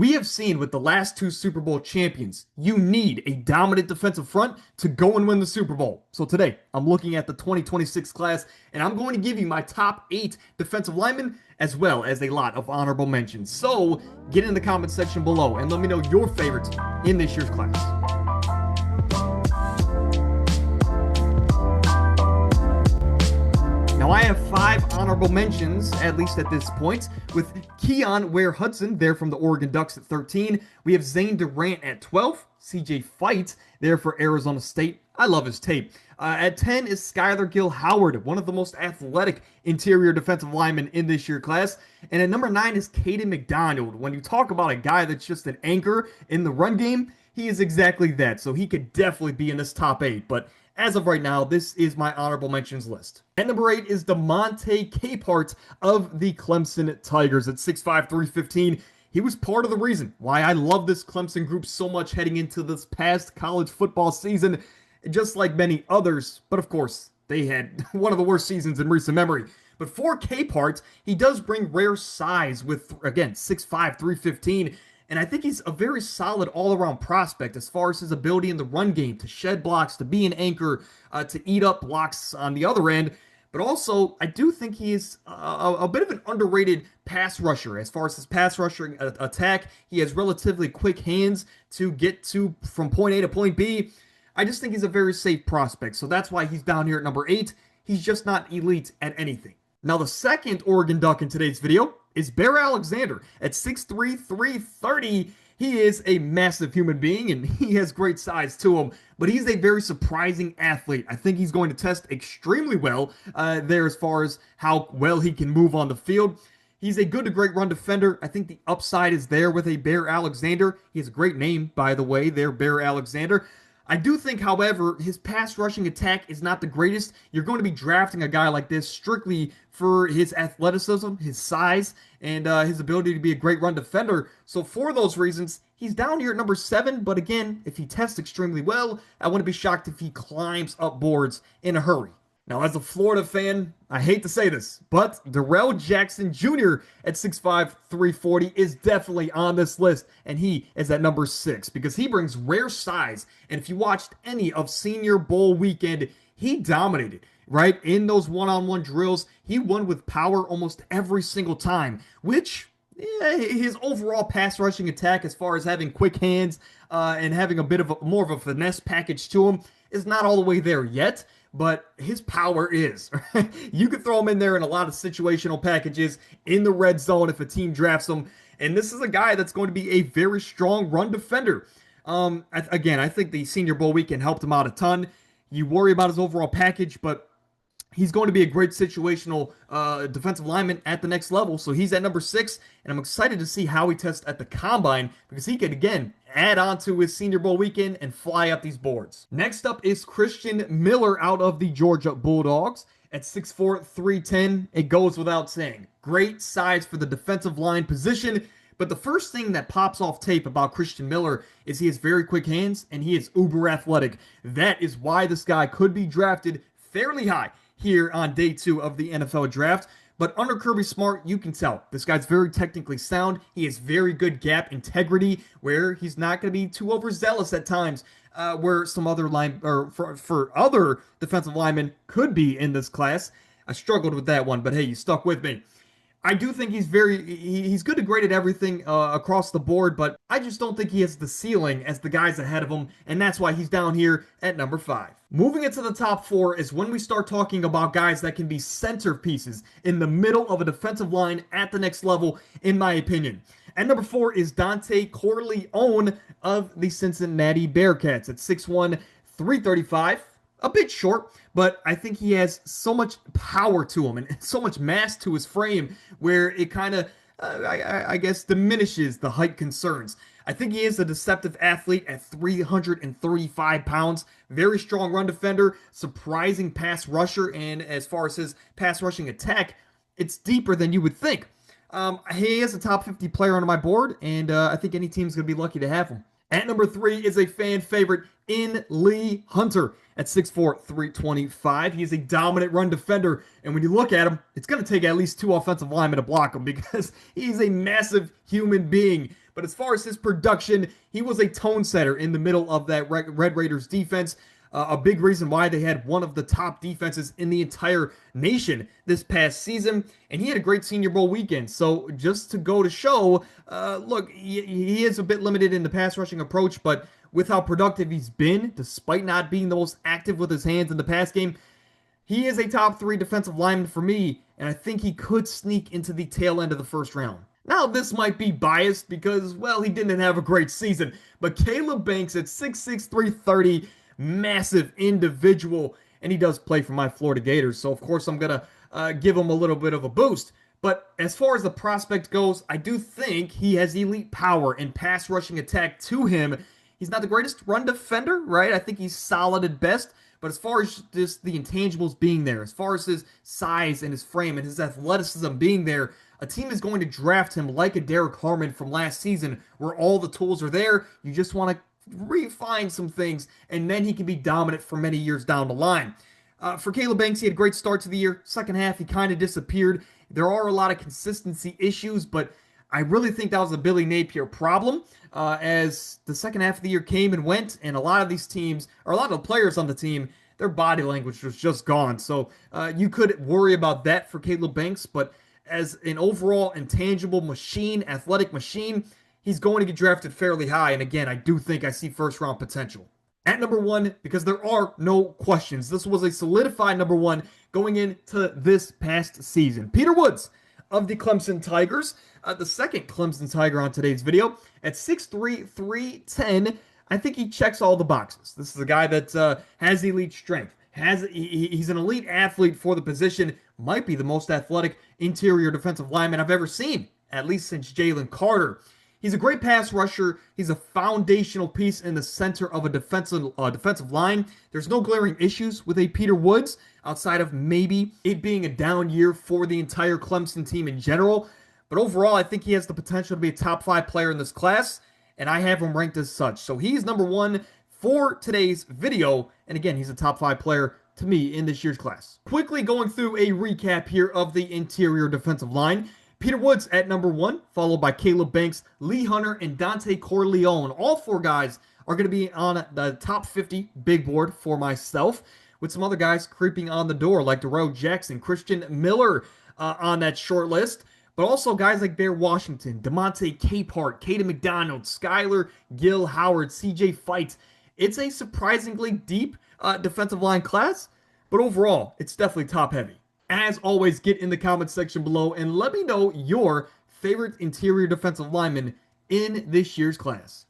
We have seen with the last two Super Bowl champions, you need a dominant defensive front to go and win the Super Bowl. So today, I'm looking at the 2026 class, and I'm going to give you my top 8 defensive linemen, as well as a lot of honorable mentions. So get in the comment section below and let me know your favorites in this year's class. Now, I have 5 honorable mentions, at least at this point, with Keon Ware-Hudson there from the Oregon Ducks at 13. We have Zane Durant at 12. CJ Fight there for Arizona State. I love his tape. At 10 is Skylar Gill-Howard, one of the most athletic interior defensive linemen in this year's class. And at number 9 is Caden McDonald. When you talk about a guy that's just an anchor in the run game, he is exactly that. So he could definitely be in this top 8. But as of right now, this is my honorable mentions list. At number 8 is DeMonte Capehart of the Clemson Tigers at 6'5", 315. He was part of the reason why I love this Clemson group so much heading into this past college football season, just like many others. But of course, they had one of the worst seasons in recent memory. But for Capehart, he does bring rare size with, again, 6'5", 315. And I think he's a very solid all-around prospect as far as his ability in the run game to shed blocks, to be an anchor, to eat up blocks on the other end. But also, I do think he is a bit of an underrated pass rusher. As far as his pass rushing attack, he has relatively quick hands to get to from point A to point B. I just think he's a very safe prospect. So that's why he's down here at number 8. He's just not elite at anything. Now, the second Oregon Duck in today's video is Bear Alexander at 6'3", 330. He is a massive human being, and he has great size to him, but he's a very surprising athlete. I think he's going to test extremely well there as far as how well he can move on the field. He's a good to great run defender. I think the upside is there with a Bear Alexander. He has a great name, by the way, there, Bear Alexander. I do think, however, his pass rushing attack is not the greatest. You're going to be drafting a guy like this strictly for his athleticism, his size, and his ability to be a great run defender. So for those reasons, he's down here at number 7. But again, if he tests extremely well, I wouldn't be shocked if he climbs up boards in a hurry. Now, as a Florida fan, I hate to say this, but Darrell Jackson Jr. at 6'5", 340 is definitely on this list, and he is at number 6 because he brings rare size. And if you watched any of Senior Bowl weekend, he dominated, right? In those one-on-one drills, he won with power almost every single time, which his overall pass rushing attack as far as having quick hands and having a bit of more of a finesse package to him is not all the way there yet. But his power is. You could throw him in there in a lot of situational packages in the red zone if a team drafts him. And this is a guy that's going to be a very strong run defender. Again, I think the Senior Bowl weekend helped him out a ton. You worry about his overall package, but he's going to be a great situational defensive lineman at the next level. So he's at number 6, and I'm excited to see how he tests at the Combine because he could, again, add on to his Senior Bowl weekend and fly up these boards. Next up is Christian Miller out of the Georgia Bulldogs at 6'4", 310. It goes without saying. Great size for the defensive line position. But the first thing that pops off tape about Christian Miller is he has very quick hands and he is uber athletic. That is why this guy could be drafted fairly high here on day 2 of the NFL draft. But under Kirby Smart, you can tell this guy's very technically sound. He has very good gap integrity where he's not going to be too overzealous at times, where some other for other defensive linemen could be in this class. I struggled with that one, but hey, you stuck with me. I do think he's good to great at everything across the board, but I just don't think he has the ceiling as the guys ahead of him, and that's why he's down here at number 5. Moving into the top 4 is when we start talking about guys that can be centerpieces in the middle of a defensive line at the next level, in my opinion. At number 4 is Dante Corleone of the Cincinnati Bearcats at 6'1", 335. A bit short, but I think he has so much power to him and so much mass to his frame where it kind of, I guess, diminishes the height concerns. I think he is a deceptive athlete at 335 pounds. Very strong run defender, surprising pass rusher, and as far as his pass rushing attack, it's deeper than you would think. He is a top 50 player on my board, and I think any team's going to be lucky to have him. At number 3 is a fan favorite in Lee Hunter at 6'4", 325. He is a dominant run defender, and when you look at him, it's going to take at least 2 offensive linemen to block him because he's a massive human being. But as far as his production, he was a tone setter in the middle of that Red Raiders defense. A big reason why they had one of the top defenses in the entire nation this past season, and he had a great Senior Bowl weekend. So just to go to show, look, he is a bit limited in the pass rushing approach, but with how productive he's been, despite not being the most active with his hands in the pass game, he is a top 3 defensive lineman for me, and I think he could sneak into the tail end of the first round. Now, this might be biased because, well, he didn't have a great season, but Caleb Banks at 6'6", 330, massive individual, and he does play for my Florida Gators, so of course I'm going to give him a little bit of a boost. But as far as the prospect goes, I do think he has elite power and pass rushing attack to him. He's not the greatest run defender, right? I think he's solid at best. But as far as just the intangibles being there, as far as his size and his frame and his athleticism being there, a team is going to draft him like a Derek Harmon from last season, where all the tools are there. You just want to refine some things, and then he can be dominant for many years down the line. For Caleb Banks, he had a great start to the year. Second half, he kind of disappeared. There are a lot of consistency issues, but I really think that was a Billy Napier problem as the second half of the year came and went, and a lot of these teams, or a lot of the players on the team, their body language was just gone. So you could worry about that for Caleb Banks, but as an overall intangible machine, athletic machine, he's going to get drafted fairly high. And again, I do think I see first round potential. At number 1, because there are no questions, this was a solidified number 1 going into this past season. Peter Woods of the Clemson Tigers, the second Clemson Tiger on today's video, at 6'3", 310. I think he checks all the boxes. This is a guy that has elite strength. He's an elite athlete for the position. Might be the most athletic interior defensive lineman I've ever seen, at least since Jalen Carter. He's a great pass rusher. He's a foundational piece in the center of a defensive line. There's no glaring issues with a Peter Woods outside of maybe it being a down year for the entire Clemson team in general. But overall, I think he has the potential to be a top 5 player in this class, and I have him ranked as such. So he's number 1 for today's video, and again, he's a top 5 player to me in this year's class. Quickly going through a recap here of the interior defensive line. Peter Woods at number 1, followed by Caleb Banks, Lee Hunter, and Dante Corleone. All 4 guys are going to be on the top 50 big board for myself, with some other guys creeping on the door, like Darrell Jackson, Christian Miller on that short list. But also guys like Bear Washington, DeMonte Capehart, Caden McDonald, Skylar Gill Howard, CJ Fight. It's a surprisingly deep defensive line class, but overall, it's definitely top heavy. As always, get in the comment section below and let me know your favorite interior defensive lineman in this year's class.